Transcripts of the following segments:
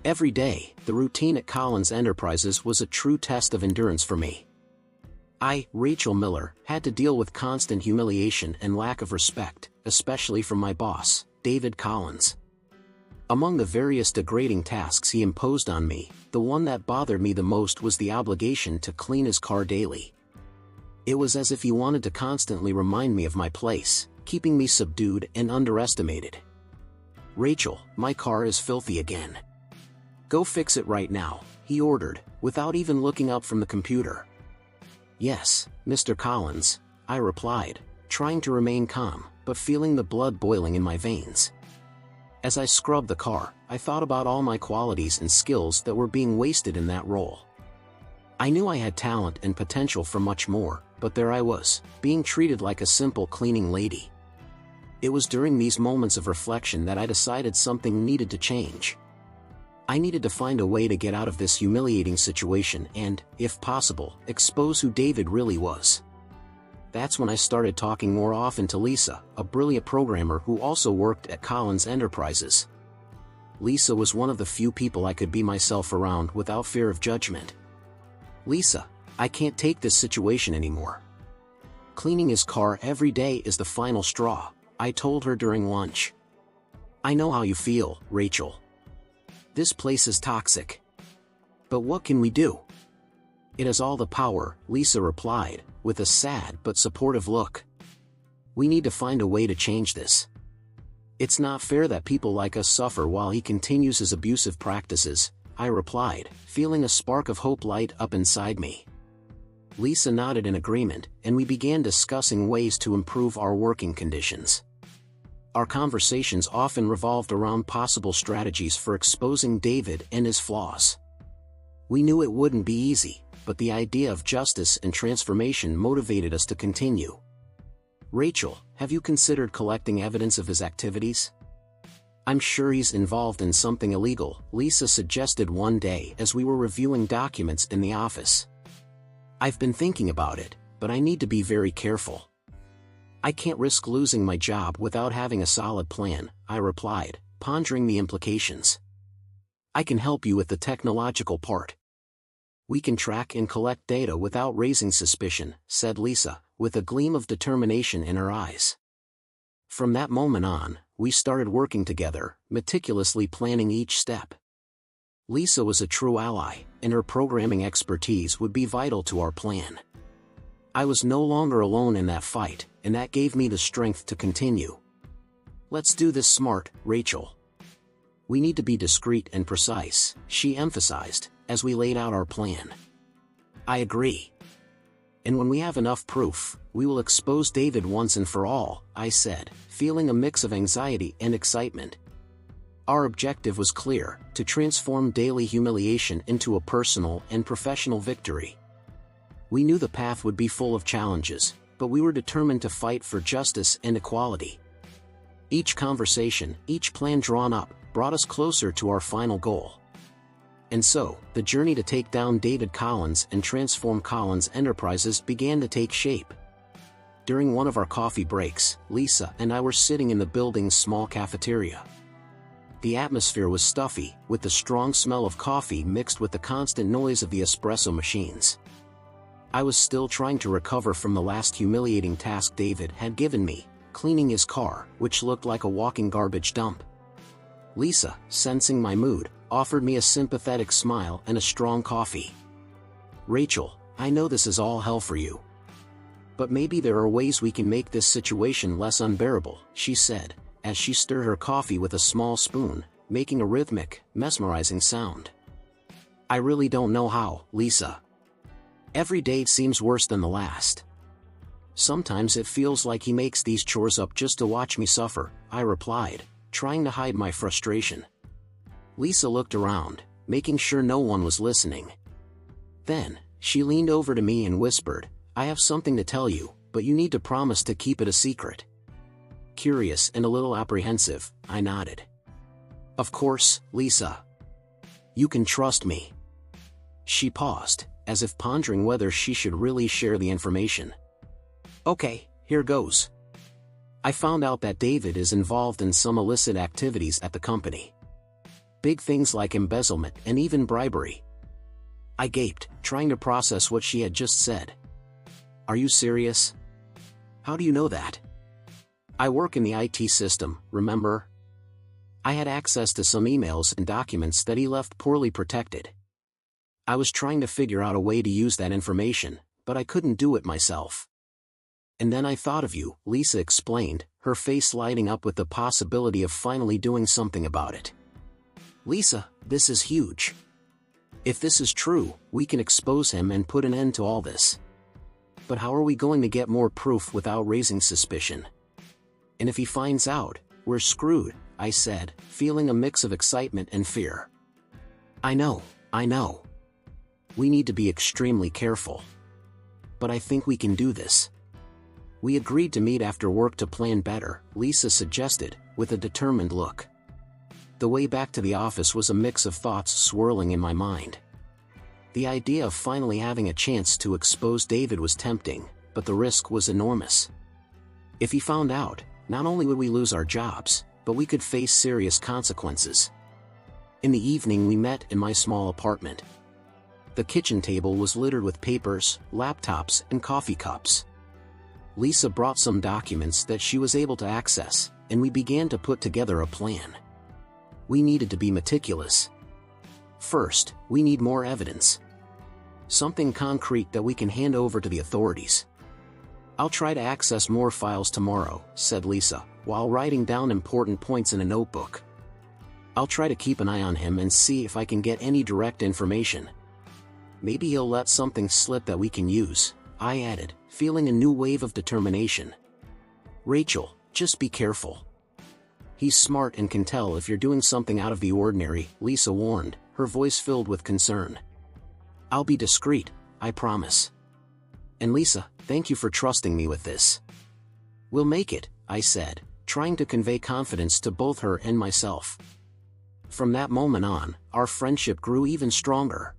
Every day, the routine at Collins Enterprises was a true test of endurance for me. I, Rachel Miller, had to deal with constant humiliation and lack of respect, especially from my boss, David Collins. Among the various degrading tasks he imposed on me, the one that bothered me the most was the obligation to clean his car daily. It was as if he wanted to constantly remind me of my place, keeping me subdued and underestimated. "Rachel, my car is filthy again. Go fix it right now," he ordered, without even looking up from the computer. "Yes, Mr. Collins," I replied, trying to remain calm, but feeling the blood boiling in my veins. As I scrubbed the car, I thought about all my qualities and skills that were being wasted in that role. I knew I had talent and potential for much more, but there I was, being treated like a simple cleaning lady. It was during these moments of reflection that I decided something needed to change. I needed to find a way to get out of this humiliating situation and, if possible, expose who David really was. That's when I started talking more often to Lisa, a brilliant programmer who also worked at Collins Enterprises. Lisa was one of the few people I could be myself around without fear of judgment. "Lisa, I can't take this situation anymore. Cleaning his car every day is the final straw," I told her during lunch. "I know how you feel, Rachel. This place is toxic. But what can we do?" "It has all the power," Lisa replied, with a sad but supportive look. "We need to find a way to change this. It's not fair that people like us suffer while he continues his abusive practices," I replied, feeling a spark of hope light up inside me. Lisa nodded in agreement, and we began discussing ways to improve our working conditions. Our conversations often revolved around possible strategies for exposing David and his flaws. We knew it wouldn't be easy, but the idea of justice and transformation motivated us to continue. "Rachel, have you considered collecting evidence of his activities? I'm sure he's involved in something illegal," Lisa suggested one day as we were reviewing documents in the office. "I've been thinking about it, but I need to be very careful. I can't risk losing my job without having a solid plan," I replied, pondering the implications. "I can help you with the technological part. We can track and collect data without raising suspicion," said Lisa, with a gleam of determination in her eyes. From that moment on, we started working together, meticulously planning each step. Lisa was a true ally, and her programming expertise would be vital to our plan. I was no longer alone in that fight, and that gave me the strength to continue. "Let's do this smart, Rachel. We need to be discreet and precise," she emphasized, as we laid out our plan. "I agree. And when we have enough proof, we will expose David once and for all," I said, feeling a mix of anxiety and excitement. Our objective was clear: to transform daily humiliation into a personal and professional victory. We knew the path would be full of challenges, but we were determined to fight for justice and equality. Each conversation, each plan drawn up, brought us closer to our final goal. And so, the journey to take down David Collins and transform Collins Enterprises began to take shape. During one of our coffee breaks, Lisa and I were sitting in the building's small cafeteria. The atmosphere was stuffy, with the strong smell of coffee mixed with the constant noise of the espresso machines. I was still trying to recover from the last humiliating task David had given me, cleaning his car, which looked like a walking garbage dump. Lisa, sensing my mood, offered me a sympathetic smile and a strong coffee. "Rachel, I know this is all hell for you. But maybe there are ways we can make this situation less unbearable," she said, as she stirred her coffee with a small spoon, making a rhythmic, mesmerizing sound. "I really don't know how, Lisa. Every day seems worse than the last. Sometimes it feels like he makes these chores up just to watch me suffer," I replied, trying to hide my frustration. Lisa looked around, making sure no one was listening. Then, she leaned over to me and whispered, "I have something to tell you, but you need to promise to keep it a secret." Curious and a little apprehensive, I nodded. "Of course, Lisa. You can trust me." She paused, as if pondering whether she should really share the information. "Okay, here goes. I found out that David is involved in some illicit activities at the company. Big things like embezzlement and even bribery. I gaped, trying to process what she had just said. Are you serious? How do you know that? I work in the IT system, remember? I had access to some emails and documents that he left poorly protected. I was trying to figure out a way to use that information, but I couldn't do it myself. And then I thought of you, Lisa explained, her face lighting up with the possibility of finally doing something about it. Lisa, this is huge. If this is true, we can expose him and put an end to all this. But how are we going to get more proof without raising suspicion? And if he finds out, we're screwed, I said, feeling a mix of excitement and fear. I know. We need to be extremely careful. But I think we can do this. We agreed to meet after work to plan better, Lisa suggested, with a determined look. The way back to the office was a mix of thoughts swirling in my mind. The idea of finally having a chance to expose David was tempting, but the risk was enormous. If he found out, not only would we lose our jobs, but we could face serious consequences. In the evening we met in my small apartment. The kitchen table was littered with papers, laptops, and coffee cups. Lisa brought some documents that she was able to access, and we began to put together a plan. We needed to be meticulous. First, we need more evidence. Something concrete that we can hand over to the authorities. I'll try to access more files tomorrow, said Lisa, while writing down important points in a notebook. I'll try to keep an eye on him and see if I can get any direct information. Maybe he'll let something slip that we can use, I added, feeling a new wave of determination. Rachel, just be careful. He's smart and can tell if you're doing something out of the ordinary, Lisa warned, her voice filled with concern. I'll be discreet, I promise. And Lisa, thank you for trusting me with this. We'll make it, I said, trying to convey confidence to both her and myself. From that moment on, our friendship grew even stronger.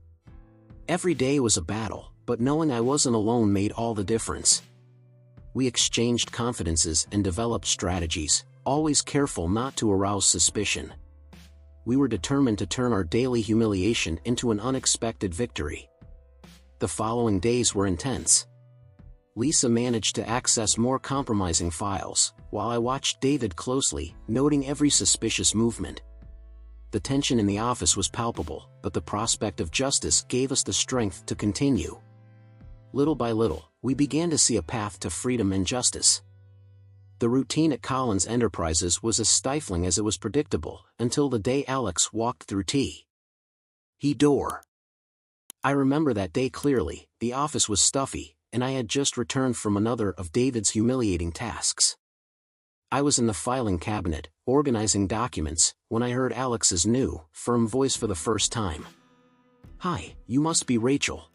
Every day was a battle, but knowing I wasn't alone made all the difference. We exchanged confidences and developed strategies, always careful not to arouse suspicion. We were determined to turn our daily humiliation into an unexpected victory. The following days were intense. Lisa managed to access more compromising files, while I watched David closely, noting every suspicious movement. The tension in the office was palpable, but the prospect of justice gave us the strength to continue. Little by little, we began to see a path to freedom and justice. The routine at Collins Enterprises was as stifling as it was predictable, until the day Alex walked through the door. I remember that day clearly. The office was stuffy, and I had just returned from another of David's humiliating tasks. I was in the filing cabinet, organizing documents, when I heard Alex's new, firm voice for the first time. Hi, you must be Rachel.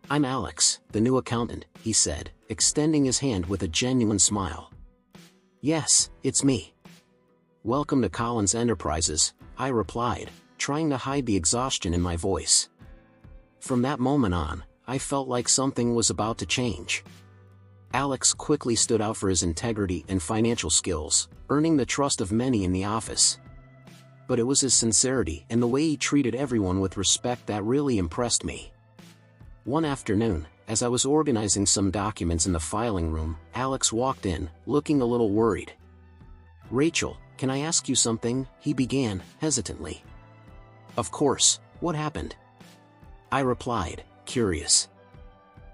I'm Alex, the new accountant, he said, extending his hand with a genuine smile. Yes, it's me. Welcome to Collins Enterprises, I replied, trying to hide the exhaustion in my voice. From that moment on, I felt like something was about to change. Alex quickly stood out for his integrity and financial skills, earning the trust of many in the office. But it was his sincerity and the way he treated everyone with respect that really impressed me. One afternoon, as I was organizing some documents in the filing room, Alex walked in, looking a little worried. Rachel, can I ask you something? He began, hesitantly. Of course, what happened? I replied, curious.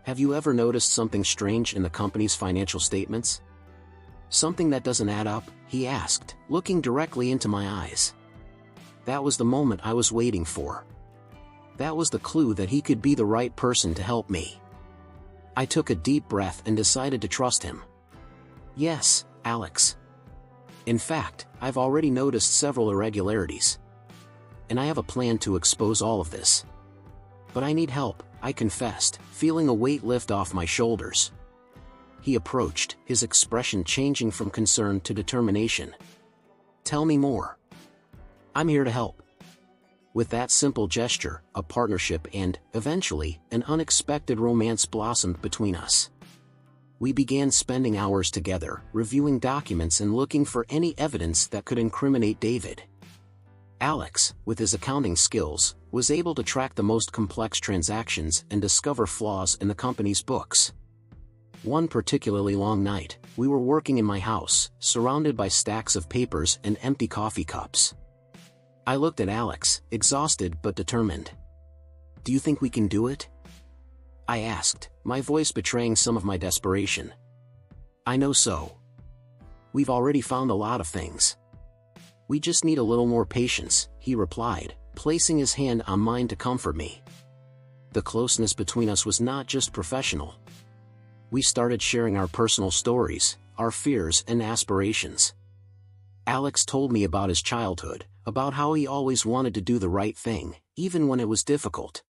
Have you ever noticed something strange in the company's financial statements? Something that doesn't add up, he asked, looking directly into my eyes. That was the moment I was waiting for. That was the clue that he could be the right person to help me. I took a deep breath and decided to trust him. Yes, Alex. In fact, I've already noticed several irregularities. And I have a plan to expose all of this. But I need help, I confessed, feeling a weight lift off my shoulders. He approached, his expression changing from concern to determination. Tell me more. I'm here to help. With that simple gesture, a partnership and, eventually, an unexpected romance blossomed between us. We began spending hours together, reviewing documents and looking for any evidence that could incriminate David. Alex, with his accounting skills, was able to track the most complex transactions and discover flaws in the company's books. One particularly long night, we were working in my house, surrounded by stacks of papers and empty coffee cups. I looked at Alex, exhausted but determined. "Do you think we can do it?" I asked, my voice betraying some of my desperation. "I know so. We've already found a lot of things. We just need a little more patience," he replied, placing his hand on mine to comfort me. The closeness between us was not just professional. We started sharing our personal stories, our fears and aspirations. Alex told me about his childhood, about how he always wanted to do the right thing, even when it was difficult.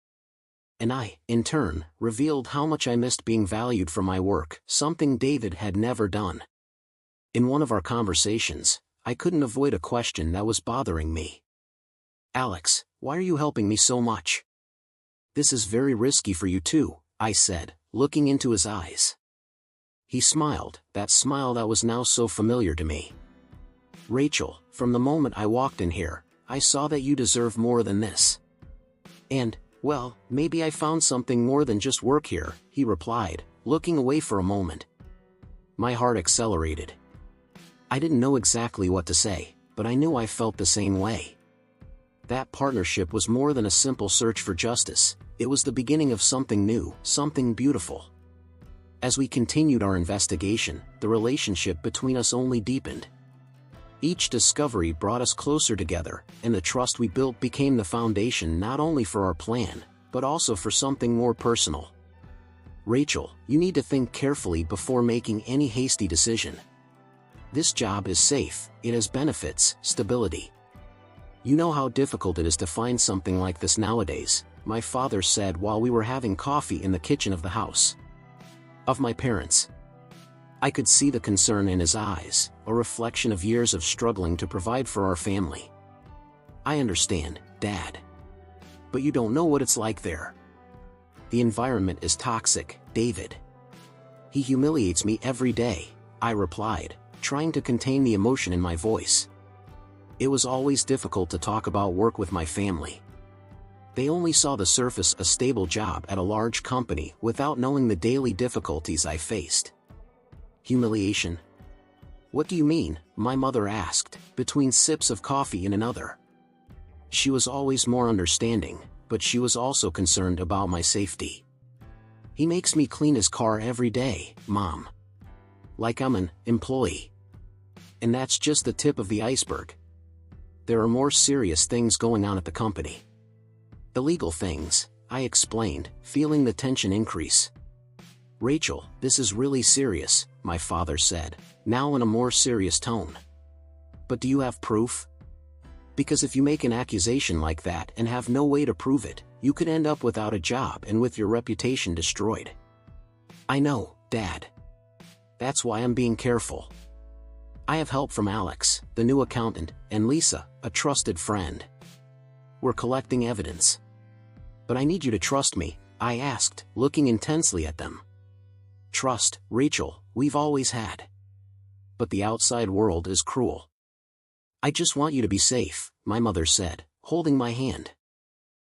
And I, in turn, revealed how much I missed being valued for my work, something David had never done. In one of our conversations, I couldn't avoid a question that was bothering me. "Alex, why are you helping me so much?" "This is very risky for you too," I said, looking into his eyes. He smiled, that smile that was now so familiar to me. "Rachel, from the moment I walked in here, I saw that you deserve more than this. And, well, maybe I found something more than just work here," he replied, looking away for a moment. My heart accelerated. I didn't know exactly what to say, but I knew I felt the same way. That partnership was more than a simple search for justice, it was the beginning of something new, something beautiful. As we continued our investigation, the relationship between us only deepened. Each discovery brought us closer together, and the trust we built became the foundation not only for our plan, but also for something more personal. "Rachel, you need to think carefully before making any hasty decision. This job is safe, it has benefits, stability. You know how difficult it is to find something like this nowadays," my father said while we were having coffee in the kitchen of the house of my parents. I could see the concern in his eyes, a reflection of years of struggling to provide for our family. "I understand, Dad. But you don't know what it's like there. The environment is toxic, David. He humiliates me every day," I replied, trying to contain the emotion in my voice. It was always difficult to talk about work with my family. They only saw the surface, a stable job at a large company, without knowing the daily difficulties I faced. "Humiliation? What do you mean?" my mother asked, between sips of coffee in another. She was always more understanding, but she was also concerned about my safety. "He makes me clean his car every day, Mom. Like I'm an employee. And that's just the tip of the iceberg. There are more serious things going on at the company." "Illegal things," I explained, feeling the tension increase. "Rachel, this is really serious," my father said, now in a more serious tone. "But do you have proof? Because if you make an accusation like that and have no way to prove it, you could end up without a job and with your reputation destroyed." "I know, Dad. That's why I'm being careful. I have help from Alex, the new accountant, and Lisa, a trusted friend. We're collecting evidence." "But I need you to trust me," I asked, looking intensely at them. "Trust, Rachel, we've always had. But the outside world is cruel. I just want you to be safe," my mother said, holding my hand.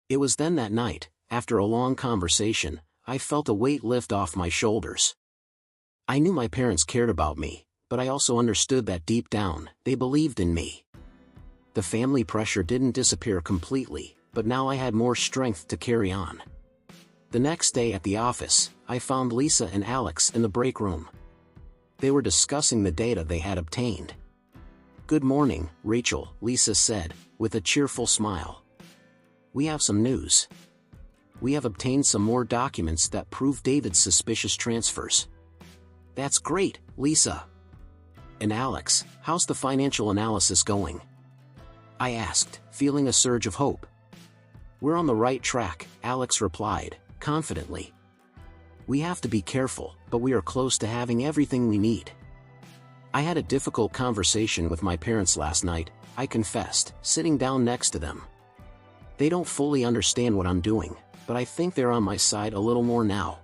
It was then that night, after a long conversation, I felt a weight lift off my shoulders. I knew my parents cared about me, but I also understood that deep down, they believed in me. The family pressure didn't disappear completely, but now I had more strength to carry on. The next day at the office, I found Lisa and Alex in the break room. They were discussing the data they had obtained. "Good morning, Rachel," Lisa said, with a cheerful smile. "We have some news. We have obtained some more documents that prove David's suspicious transfers." "That's great, Lisa." "And Alex, how's the financial analysis going?" I asked, feeling a surge of hope. "We're on the right track," Alex replied, confidently. "We have to be careful, but we are close to having everything we need." I had a difficult conversation with my parents last night, I confessed, sitting down next to them. They don't fully understand what I'm doing, but I think they're on my side a little more now.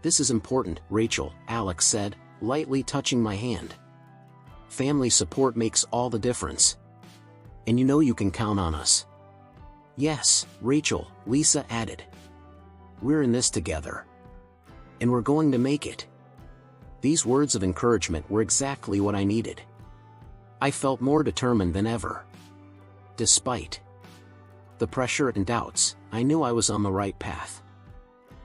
"This is important, Rachel," Alex said, lightly touching my hand. "Family support makes all the difference. And you know you can count on us. Yes, Rachel, Lisa added. We're in this together. And we're going to make it. These words of encouragement were exactly what I needed. I felt more determined than ever. Despite the pressure and doubts, I knew I was on the right path.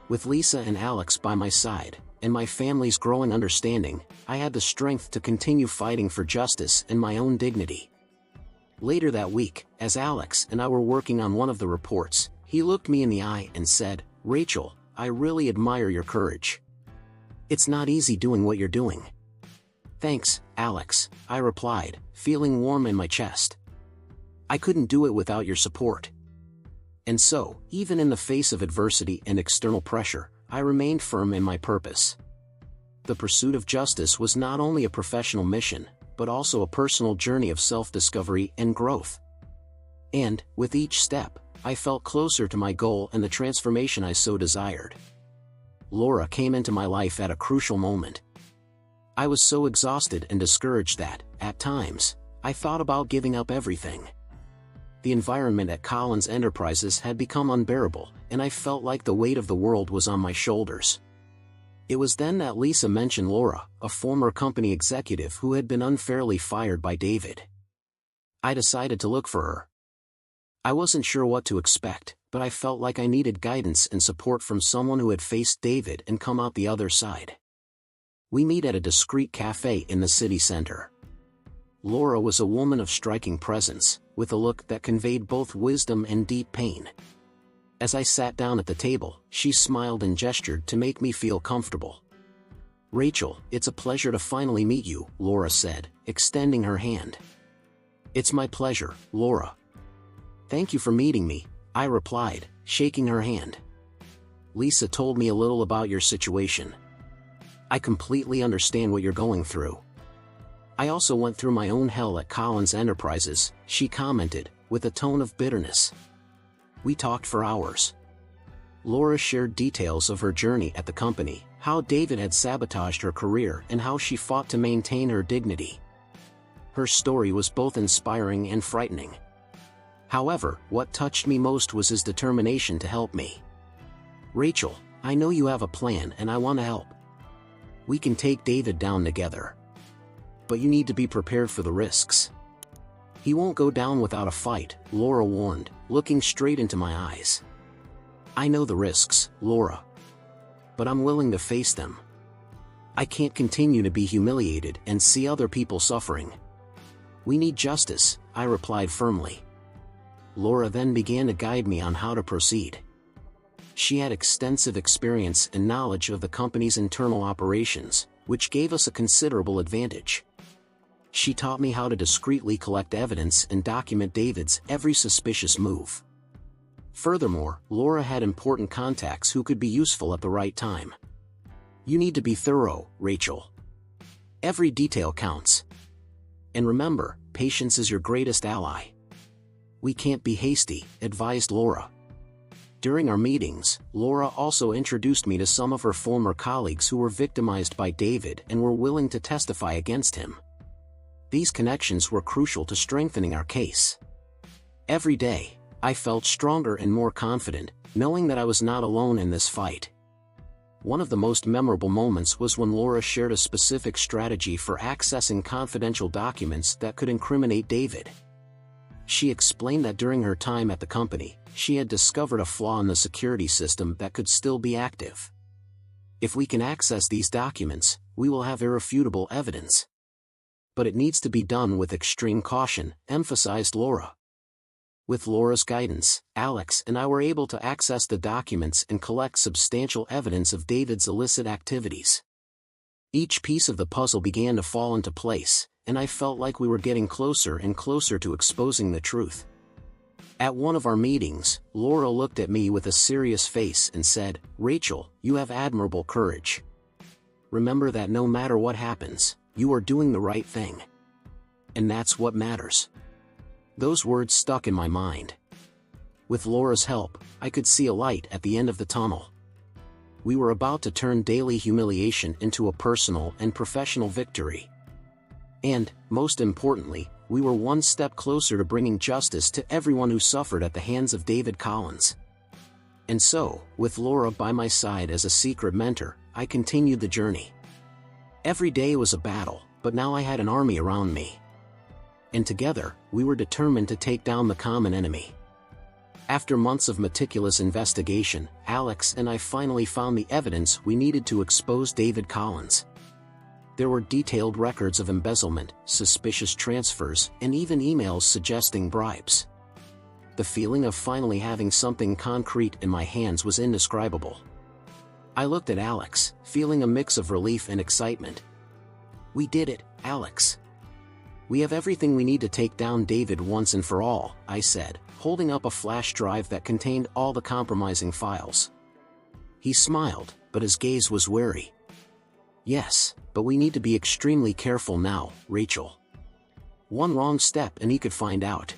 With Lisa and Alex by my side, and my family's growing understanding, I had the strength to continue fighting for justice and my own dignity. Later that week, as Alex and I were working on one of the reports, he looked me in the eye and said, "Rachel, I really admire your courage. It's not easy doing what you're doing." "Thanks, Alex," I replied, feeling warm in my chest. "I couldn't do it without your support." And so, even in the face of adversity and external pressure, I remained firm in my purpose. The pursuit of justice was not only a professional mission, but also a personal journey of self-discovery and growth. And, with each step, I felt closer to my goal and the transformation I so desired. Laura came into my life at a crucial moment. I was so exhausted and discouraged that, at times, I thought about giving up everything. The environment at Collins Enterprises had become unbearable, and I felt like the weight of the world was on my shoulders. It was then that Lisa mentioned Laura, a former company executive who had been unfairly fired by David. I decided to look for her. I wasn't sure what to expect, but I felt like I needed guidance and support from someone who had faced David and come out the other side. We meet at a discreet cafe in the city center. Laura was a woman of striking presence, with a look that conveyed both wisdom and deep pain. As I sat down at the table, she smiled and gestured to make me feel comfortable. "Rachel, it's a pleasure to finally meet you," Laura said, extending her hand. "It's my pleasure, Laura." "Thank you for meeting me," I replied, shaking her hand. "Lisa told me a little about your situation. I completely understand what you're going through." "I also went through my own hell at Collins Enterprises," she commented, with a tone of bitterness. We talked for hours. Laura shared details of her journey at the company, how David had sabotaged her career and how she fought to maintain her dignity. Her story was both inspiring and frightening. However, what touched me most was his determination to help me. "Rachel, I know you have a plan and I want to help. We can take David down together. But you need to be prepared for the risks. He won't go down without a fight," Laura warned, looking straight into my eyes. "I know the risks, Laura. But I'm willing to face them. I can't continue to be humiliated and see other people suffering. We need justice," I replied firmly. Laura then began to guide me on how to proceed. She had extensive experience and knowledge of the company's internal operations, which gave us a considerable advantage. She taught me how to discreetly collect evidence and document David's every suspicious move. Furthermore, Laura had important contacts who could be useful at the right time. "You need to be thorough, Rachel. Every detail counts. And remember, patience is your greatest ally." "We can't be hasty," advised Laura. During our meetings, Laura also introduced me to some of her former colleagues who were victimized by David and were willing to testify against him. These connections were crucial to strengthening our case. Every day, I felt stronger and more confident, knowing that I was not alone in this fight. One of the most memorable moments was when Laura shared a specific strategy for accessing confidential documents that could incriminate David. She explained that during her time at the company, she had discovered a flaw in the security system that could still be active. "If we can access these documents, we will have irrefutable evidence. But it needs to be done with extreme caution," emphasized Laura. With Laura's guidance, Alex and I were able to access the documents and collect substantial evidence of David's illicit activities. Each piece of the puzzle began to fall into place, and I felt like we were getting closer and closer to exposing the truth. At one of our meetings, Laura looked at me with a serious face and said, "Rachel, you have admirable courage. Remember that no matter what happens, you are doing the right thing. And that's what matters." Those words stuck in my mind. With Laura's help, I could see a light at the end of the tunnel. We were about to turn daily humiliation into a personal and professional victory. And, most importantly, we were one step closer to bringing justice to everyone who suffered at the hands of David Collins. And so, with Laura by my side as a secret mentor, I continued the journey. Every day was a battle, but now I had an army around me. And together, we were determined to take down the common enemy. After months of meticulous investigation, Alex and I finally found the evidence we needed to expose David Collins. There were detailed records of embezzlement, suspicious transfers, and even emails suggesting bribes. The feeling of finally having something concrete in my hands was indescribable. I looked at Alex, feeling a mix of relief and excitement. "We did it, Alex. We have everything we need to take down David once and for all," I said, holding up a flash drive that contained all the compromising files. He smiled, but his gaze was wary. "Yes, but we need to be extremely careful now, Rachel. One wrong step and he could find out."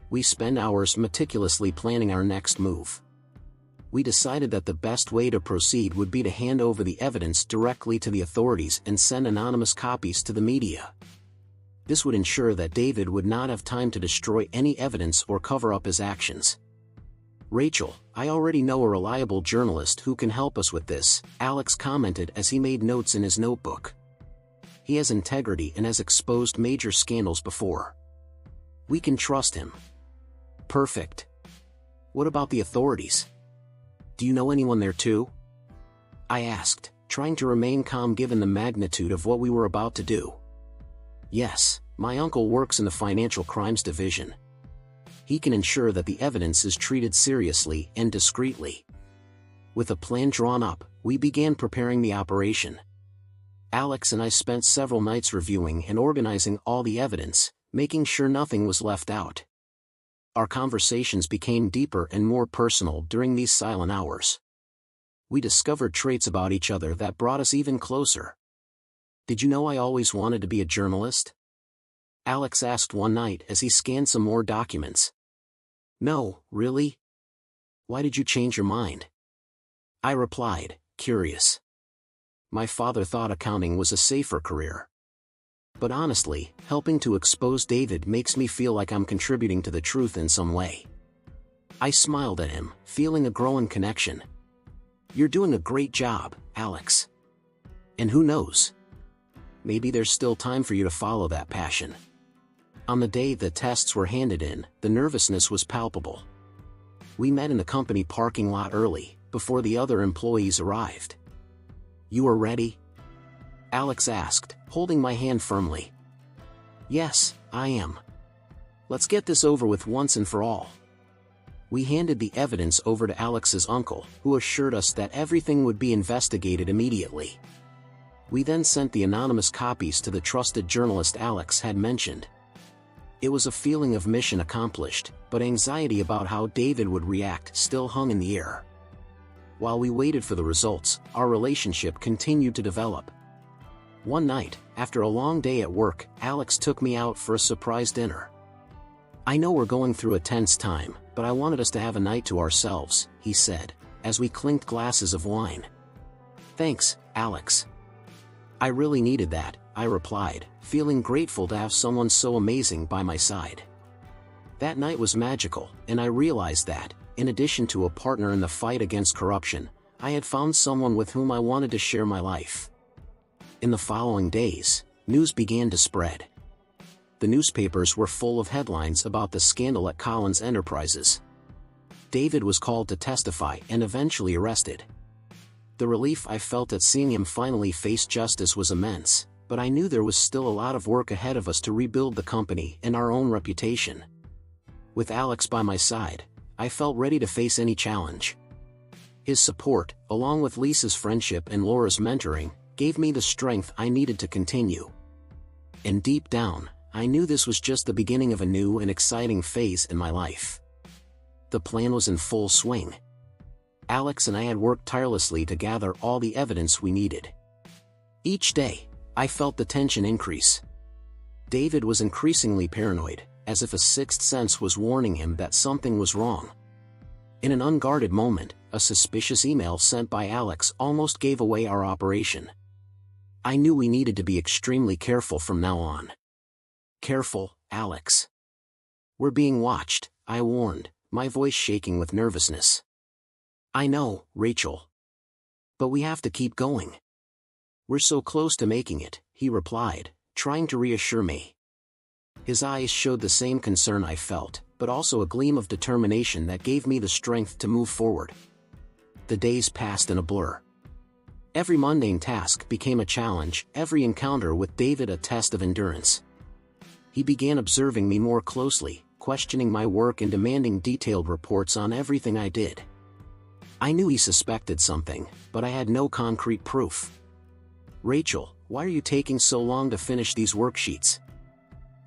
We spent hours meticulously planning our next move. We decided that the best way to proceed would be to hand over the evidence directly to the authorities and send anonymous copies to the media. This would ensure that David would not have time to destroy any evidence or cover up his actions. "Rachel, I already know a reliable journalist who can help us with this," Alex commented as he made notes in his notebook. "He has integrity and has exposed major scandals before. We can trust him." "Perfect. What about the authorities? Do you know anyone there too?" I asked, trying to remain calm given the magnitude of what we were about to do. "Yes, my uncle works in the Financial Crimes Division. He can ensure that the evidence is treated seriously and discreetly." With a plan drawn up, we began preparing the operation. Alex and I spent several nights reviewing and organizing all the evidence, making sure nothing was left out. Our conversations became deeper and more personal during these silent hours. We discovered traits about each other that brought us even closer. "Did you know I always wanted to be a journalist?" Alex asked one night as he scanned some more documents. "No, really? Why did you change your mind?" I replied, curious. My father thought accounting was a safer career. But honestly, helping to expose David makes me feel like I'm contributing to the truth in some way. I smiled at him, feeling a growing connection. "You're doing a great job, Alex. And who knows? Maybe there's still time for you to follow that passion." On the day the tests were handed in, the nervousness was palpable. We met in the company parking lot early, before the other employees arrived. "You are ready?" Alex asked, holding my hand firmly. "Yes, I am. Let's get this over with once and for all." We handed the evidence over to Alex's uncle, who assured us that everything would be investigated immediately. We then sent the anonymous copies to the trusted journalist Alex had mentioned. It was a feeling of mission accomplished, but anxiety about how David would react still hung in the air. While we waited for the results, our relationship continued to develop. One night, after a long day at work, Alex took me out for a surprise dinner. "I know we're going through a tense time, but I wanted us to have a night to ourselves," he said, as we clinked glasses of wine. "Thanks, Alex. I really needed that," I replied, feeling grateful to have someone so amazing by my side. That night was magical, and I realized that, in addition to a partner in the fight against corruption, I had found someone with whom I wanted to share my life. In the following days, news began to spread. The newspapers were full of headlines about the scandal at Collins Enterprises. David was called to testify and eventually arrested. The relief I felt at seeing him finally face justice was immense, but I knew there was still a lot of work ahead of us to rebuild the company and our own reputation. With Alex by my side, I felt ready to face any challenge. His support, along with Lisa's friendship and Laura's mentoring, gave me the strength I needed to continue. And deep down, I knew this was just the beginning of a new and exciting phase in my life. The plan was in full swing. Alex and I had worked tirelessly to gather all the evidence we needed. Each day, I felt the tension increase. David was increasingly paranoid, as if a sixth sense was warning him that something was wrong. In an unguarded moment, a suspicious email sent by Alex almost gave away our operation. I knew we needed to be extremely careful from now on. Careful, Alex. We're being watched, I warned, my voice shaking with nervousness. I know, Rachel. But we have to keep going. We're so close to making it, he replied, trying to reassure me. His eyes showed the same concern I felt, but also a gleam of determination that gave me the strength to move forward. The days passed in a blur. Every mundane task became a challenge, every encounter with David a test of endurance. He began observing me more closely, questioning my work and demanding detailed reports on everything I did. I knew he suspected something, but I had no concrete proof. Rachel, why are you taking so long to finish these worksheets?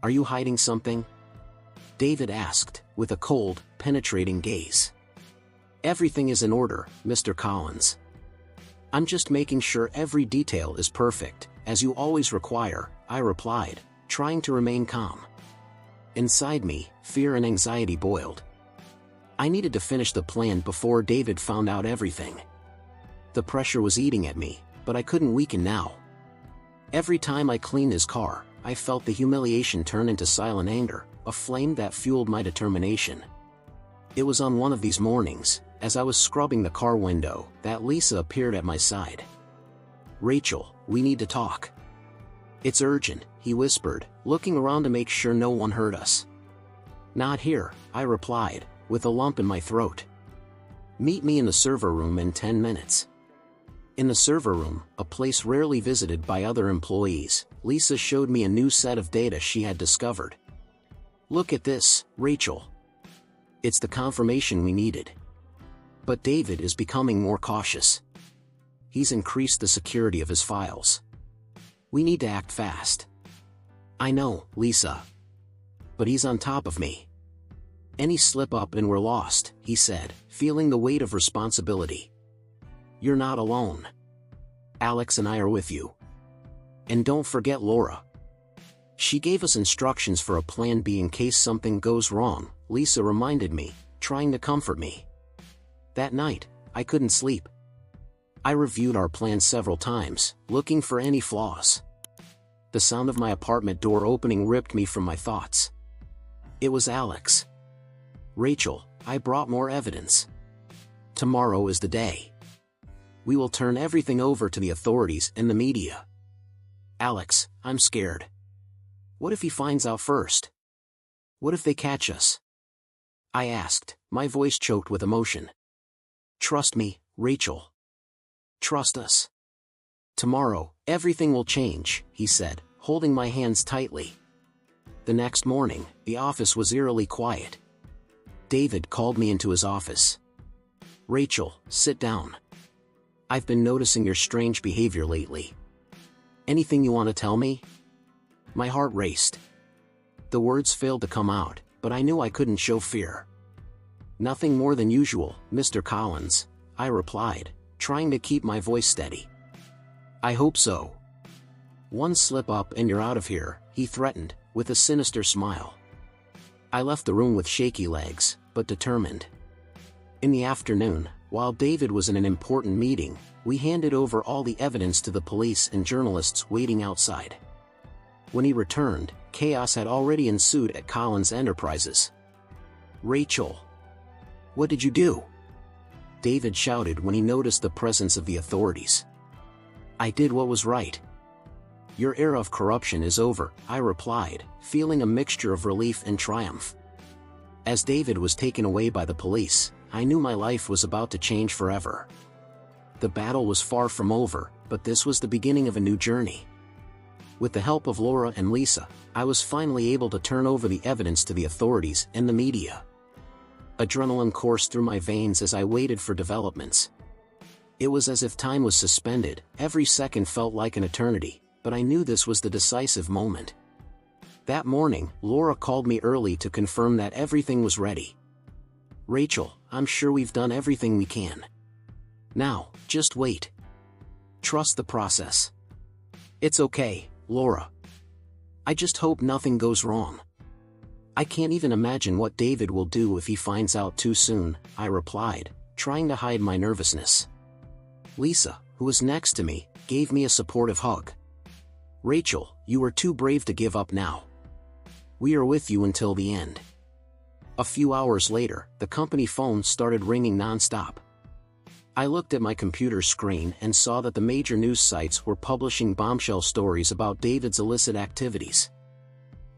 Are you hiding something? David asked, with a cold, penetrating gaze. Everything is in order, Mr. Collins. I'm just making sure every detail is perfect, as you always require, I replied, trying to remain calm. Inside me, fear and anxiety boiled. I needed to finish the plan before David found out everything. The pressure was eating at me, but I couldn't weaken now. Every time I cleaned his car, I felt the humiliation turn into silent anger, a flame that fueled my determination. It was on one of these mornings, as I was scrubbing the car window, that Lisa appeared at my side. Rachel, we need to talk. It's urgent, he whispered, looking around to make sure no one heard us. Not here, I replied, with a lump in my throat. Meet me in the server room in 10 minutes. In the server room, a place rarely visited by other employees, Lisa showed me a new set of data she had discovered. Look at this, Rachel. It's the confirmation we needed. But David is becoming more cautious. He's increased the security of his files. We need to act fast. I know, Lisa. But he's on top of me. Any slip up and we're lost, he said, feeling the weight of responsibility. You're not alone. Alex and I are with you. And don't forget Laura. She gave us instructions for a plan B in case something goes wrong, Lisa reminded me, trying to comfort me. That night, I couldn't sleep. I reviewed our plan several times, looking for any flaws. The sound of my apartment door opening ripped me from my thoughts. It was Alex. Rachel, I brought more evidence. Tomorrow is the day. We will turn everything over to the authorities and the media. Alex, I'm scared. What if he finds out first? What if they catch us? I asked, my voice choked with emotion. Trust me, Rachel. Trust us. Tomorrow, everything will change, he said, holding my hands tightly. The next morning, the office was eerily quiet. David called me into his office. Rachel, sit down. I've been noticing your strange behavior lately. Anything you want to tell me? My heart raced. The words failed to come out, but I knew I couldn't show fear. Nothing more than usual, Mr. Collins, I replied, trying to keep my voice steady. I hope so. One slip up and you're out of here, he threatened, with a sinister smile. I left the room with shaky legs, but determined. In the afternoon, while David was in an important meeting, we handed over all the evidence to the police and journalists waiting outside. When he returned, chaos had already ensued at Collins Enterprises. Rachel. What did you do? David shouted when he noticed the presence of the authorities. I did what was right. Your era of corruption is over, I replied, feeling a mixture of relief and triumph. As David was taken away by the police, I knew my life was about to change forever. The battle was far from over, but this was the beginning of a new journey. With the help of Laura and Lisa, I was finally able to turn over the evidence to the authorities and the media. Adrenaline coursed through my veins as I waited for developments. It was as if time was suspended, every second felt like an eternity, but I knew this was the decisive moment. That morning, Laura called me early to confirm that everything was ready. Rachel, I'm sure we've done everything we can. Now, just wait. Trust the process. It's okay, Laura. I just hope nothing goes wrong. I can't even imagine what David will do if he finds out too soon, I replied, trying to hide my nervousness. Lisa, who was next to me, gave me a supportive hug. Rachel, you were too brave to give up now. We are with you until the end." A few hours later, the company phone started ringing non-stop. I looked at my computer screen and saw that the major news sites were publishing bombshell stories about David's illicit activities.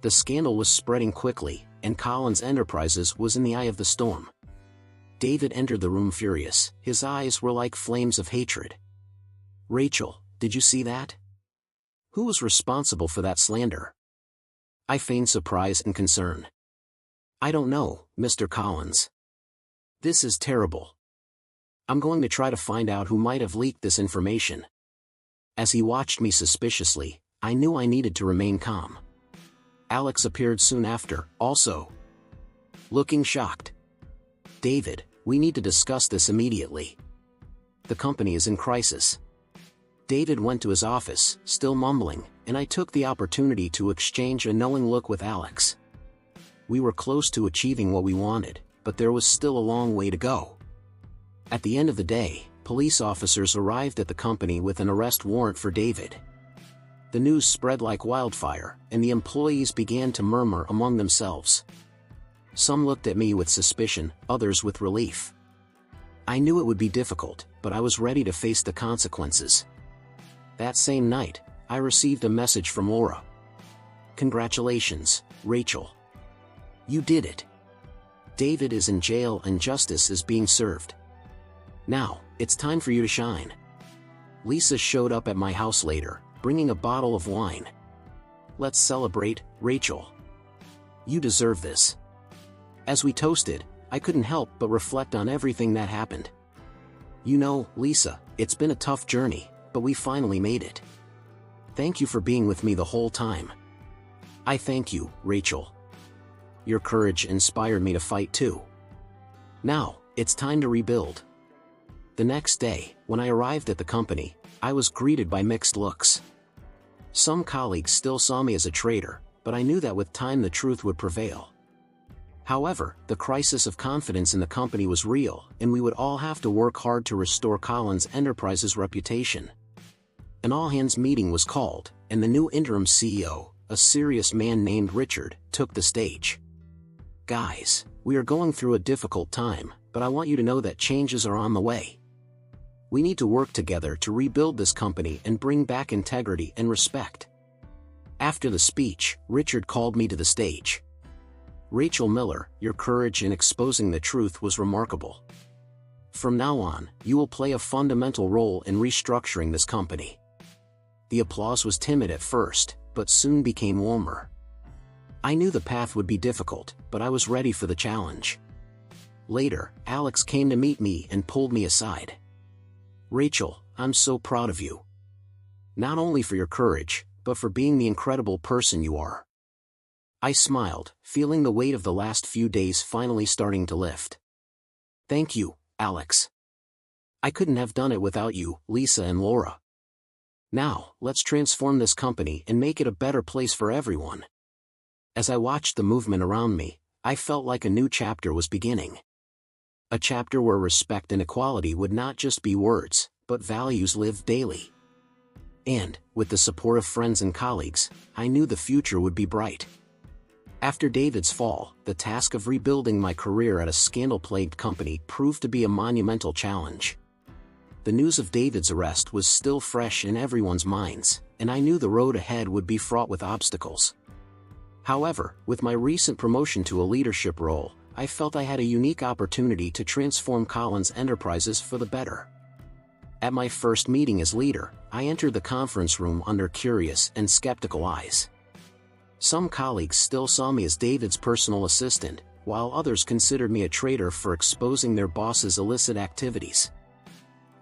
The scandal was spreading quickly, and Collins Enterprises was in the eye of the storm. David entered the room furious. His eyes were like flames of hatred. "Rachel, did you see that? Who was responsible for that slander?" I feigned surprise and concern. "I don't know, Mr. Collins. This is terrible. I'm going to try to find out who might have leaked this information." As he watched me suspiciously, I knew I needed to remain calm. Alex appeared soon after, also looking shocked. "David, we need to discuss this immediately. The company is in crisis." David went to his office, still mumbling, and I took the opportunity to exchange a knowing look with Alex. We were close to achieving what we wanted, but there was still a long way to go. At the end of the day, police officers arrived at the company with an arrest warrant for David. The news spread like wildfire, and the employees began to murmur among themselves. Some looked at me with suspicion, others with relief. I knew it would be difficult, but I was ready to face the consequences. That same night, I received a message from Laura. "Congratulations, Rachel. You did it. David is in jail and justice is being served. Now, it's time for you to shine." Lisa showed up at my house later, bringing a bottle of wine. "Let's celebrate, Rachel. You deserve this." As we toasted, I couldn't help but reflect on everything that happened. "You know, Lisa, it's been a tough journey, but we finally made it. Thank you for being with me the whole time." "I thank you, Rachel. Your courage inspired me to fight too. Now, it's time to rebuild." The next day, when I arrived at the company, I was greeted by mixed looks. Some colleagues still saw me as a traitor, but I knew that with time the truth would prevail. However, the crisis of confidence in the company was real, and we would all have to work hard to restore Collins Enterprises' reputation. An all-hands meeting was called, and the new interim CEO, a serious man named Richard, took the stage. "Guys, we are going through a difficult time, but I want you to know that changes are on the way. We need to work together to rebuild this company and bring back integrity and respect." After the speech, Richard called me to the stage. "Rachel Miller, your courage in exposing the truth was remarkable. From now on, you will play a fundamental role in restructuring this company." The applause was timid at first, but soon became warmer. I knew the path would be difficult, but I was ready for the challenge. Later, Alex came to meet me and pulled me aside. "Rachel, I'm so proud of you. Not only for your courage, but for being the incredible person you are." I smiled, feeling the weight of the last few days finally starting to lift. "Thank you, Alex. I couldn't have done it without you, Lisa and Laura. Now, let's transform this company and make it a better place for everyone." As I watched the movement around me, I felt like a new chapter was beginning. A chapter where respect and equality would not just be words, but values lived daily. And, with the support of friends and colleagues, I knew the future would be bright. After David's fall, the task of rebuilding my career at a scandal-plagued company proved to be a monumental challenge. The news of David's arrest was still fresh in everyone's minds, and I knew the road ahead would be fraught with obstacles. However, with my recent promotion to a leadership role, I felt I had a unique opportunity to transform Collins Enterprises for the better. At my first meeting as leader, I entered the conference room under curious and skeptical eyes. Some colleagues still saw me as David's personal assistant, while others considered me a traitor for exposing their boss's illicit activities.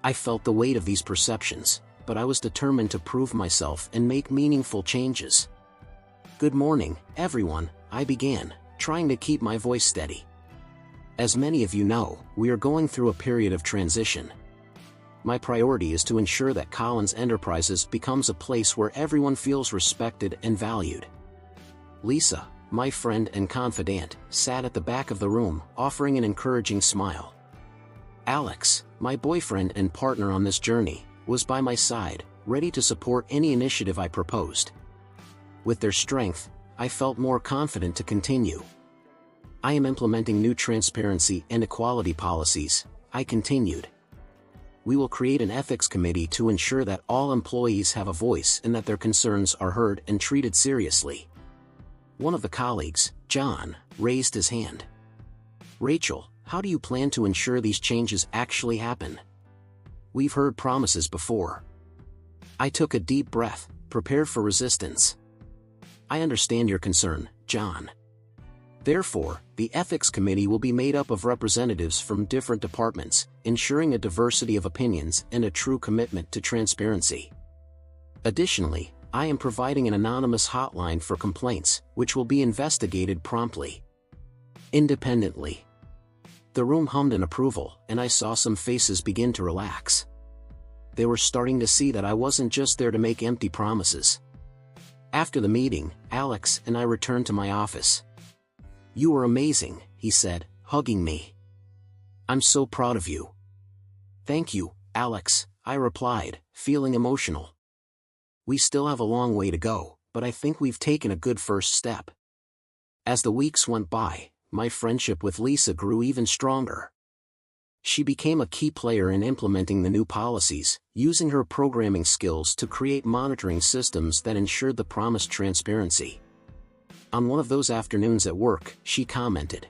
I felt the weight of these perceptions, but I was determined to prove myself and make meaningful changes. "Good morning, everyone," I began, trying to keep my voice steady. "As many of you know, we are going through a period of transition. My priority is to ensure that Collins Enterprises becomes a place where everyone feels respected and valued." Lisa, my friend and confidant, sat at the back of the room, offering an encouraging smile. Alex, my boyfriend and partner on this journey, was by my side, ready to support any initiative I proposed. With their strength, I felt more confident to continue. I am implementing new transparency and equality policies, I continued. We will create an ethics committee to ensure that all employees have a voice and that their concerns are heard and treated seriously. One of the colleagues, John, raised his hand. Rachel, how do you plan to ensure these changes actually happen? We've heard promises before. I took a deep breath, prepared for resistance. I understand your concern, John. Therefore, the Ethics Committee will be made up of representatives from different departments, ensuring a diversity of opinions and a true commitment to transparency. Additionally, I am providing an anonymous hotline for complaints, which will be investigated promptly. Independently. The room hummed in approval, and I saw some faces begin to relax. They were starting to see that I wasn't just there to make empty promises. After the meeting, Alex and I returned to my office. You were amazing, he said, hugging me. I'm so proud of you. Thank you, Alex, I replied, feeling emotional. We still have a long way to go, but I think we've taken a good first step. As the weeks went by, my friendship with Lisa grew even stronger. She became a key player in implementing the new policies, using her programming skills to create monitoring systems that ensured the promised transparency. On one of those afternoons at work, she commented,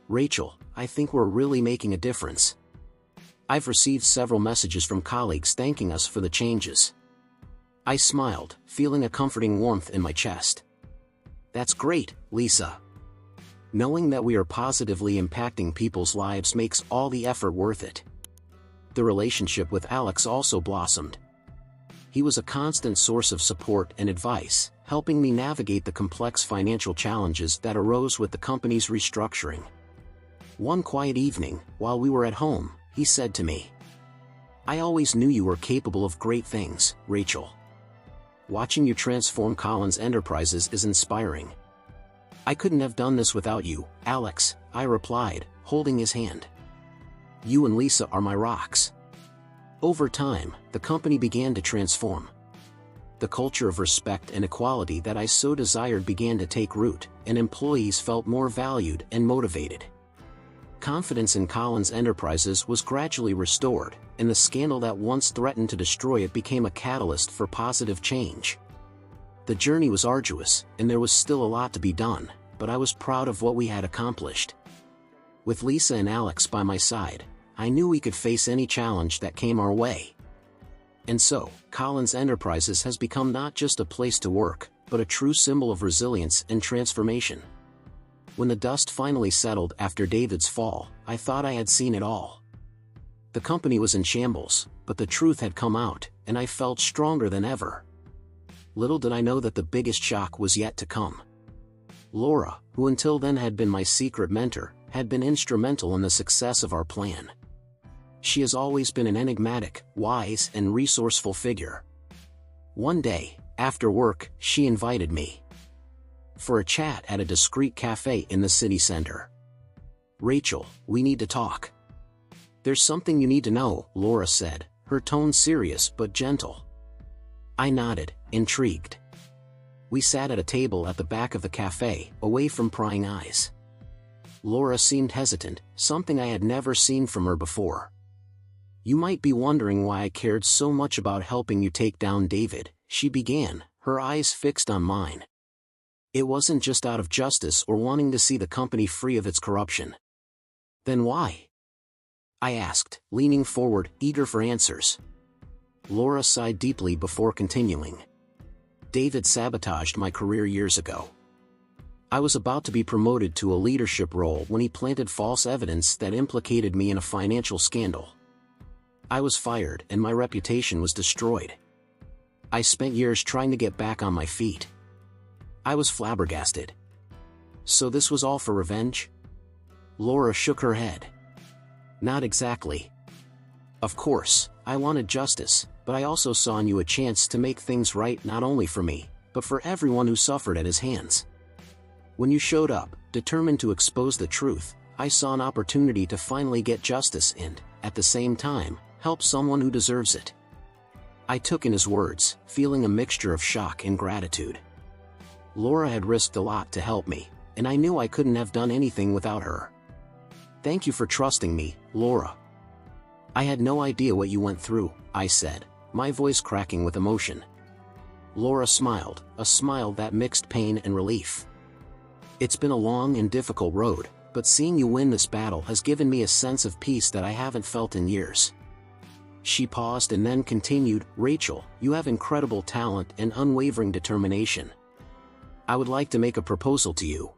Rachel, I think we're really making a difference. I've received several messages from colleagues thanking us for the changes. I smiled, feeling a comforting warmth in my chest. That's great, Lisa. Knowing that we are positively impacting people's lives makes all the effort worth it. The relationship with Alex also blossomed. He was a constant source of support and advice, helping me navigate the complex financial challenges that arose with the company's restructuring. One quiet evening, while we were at home, he said to me, I always knew you were capable of great things, Rachel. Watching you transform Collins Enterprises is inspiring. I couldn't have done this without you, Alex, I replied, holding his hand. You and Lisa are my rocks. Over time, the company began to transform. The culture of respect and equality that I so desired began to take root, and employees felt more valued and motivated. Confidence in Collins Enterprises was gradually restored, and the scandal that once threatened to destroy it became a catalyst for positive change. The journey was arduous, and there was still a lot to be done, but I was proud of what we had accomplished. With Lisa and Alex by my side, I knew we could face any challenge that came our way. And so, Collins Enterprises has become not just a place to work, but a true symbol of resilience and transformation. When the dust finally settled after David's fall, I thought I had seen it all. The company was in shambles, but the truth had come out, and I felt stronger than ever. Little did I know that the biggest shock was yet to come. Laura, who until then had been my secret mentor, had been instrumental in the success of our plan. She has always been an enigmatic, wise, and resourceful figure. One day, after work, she invited me for a chat at a discreet cafe in the city center. Rachel, we need to talk. There's something you need to know, Laura said, her tone serious but gentle. I nodded, intrigued. We sat at a table at the back of the cafe, away from prying eyes. Laura seemed hesitant, something I had never seen from her before. You might be wondering why I cared so much about helping you take down David, she began, her eyes fixed on mine. It wasn't just out of justice or wanting to see the company free of its corruption. Then why? I asked, leaning forward, eager for answers. Laura sighed deeply before continuing. David sabotaged my career years ago. I was about to be promoted to a leadership role when he planted false evidence that implicated me in a financial scandal. I was fired and my reputation was destroyed. I spent years trying to get back on my feet. I was flabbergasted. So this was all for revenge? Laura shook her head. Not exactly. Of course, I wanted justice, but I also saw in you a chance to make things right not only for me, but for everyone who suffered at his hands. When you showed up, determined to expose the truth, I saw an opportunity to finally get justice and, at the same time, help someone who deserves it. I took in his words, feeling a mixture of shock and gratitude. Laura had risked a lot to help me, and I knew I couldn't have done anything without her. Thank you for trusting me, Laura. I had no idea what you went through, I said, my voice cracking with emotion. Laura smiled, a smile that mixed pain and relief. It's been a long and difficult road, but seeing you win this battle has given me a sense of peace that I haven't felt in years. She paused and then continued, Rachel, you have incredible talent and unwavering determination. I would like to make a proposal to you.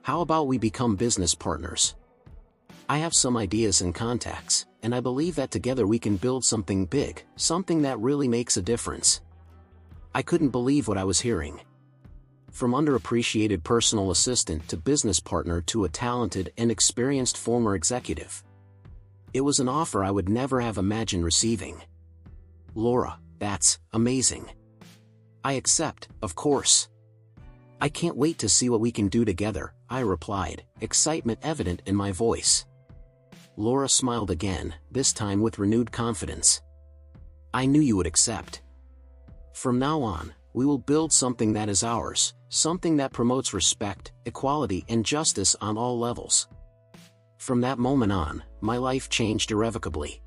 How about we become business partners? I have some ideas and contacts, and I believe that together we can build something big, something that really makes a difference. I couldn't believe what I was hearing. From underappreciated personal assistant to business partner to a talented and experienced former executive. It was an offer I would never have imagined receiving. Laura, that's amazing. I accept, of course. I can't wait to see what we can do together, I replied, excitement evident in my voice. Laura smiled again, this time with renewed confidence. I knew you would accept. From now on, we will build something that is ours, something that promotes respect, equality and justice on all levels. From that moment on, my life changed irrevocably.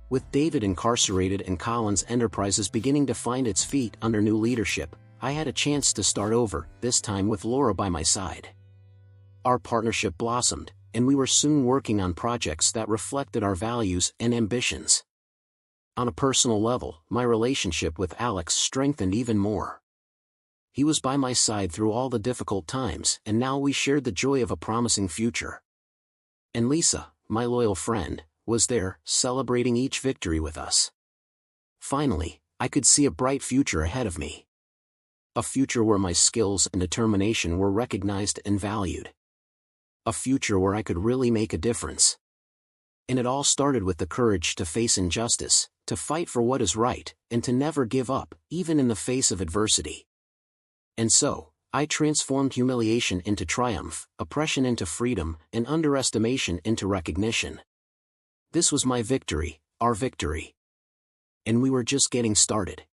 With David incarcerated and Collins Enterprises beginning to find its feet under new leadership, I had a chance to start over, this time with Laura by my side. Our partnership blossomed, and we were soon working on projects that reflected our values and ambitions. On a personal level, my relationship with Alex strengthened even more. He was by my side through all the difficult times, and now we shared the joy of a promising future. And Lisa, my loyal friend, was there, celebrating each victory with us. Finally, I could see a bright future ahead of me. A future where my skills and determination were recognized and valued. A future where I could really make a difference. And it all started with the courage to face injustice, to fight for what is right, and to never give up, even in the face of adversity. And so, I transformed humiliation into triumph, oppression into freedom, and underestimation into recognition. This was my victory, our victory. And we were just getting started.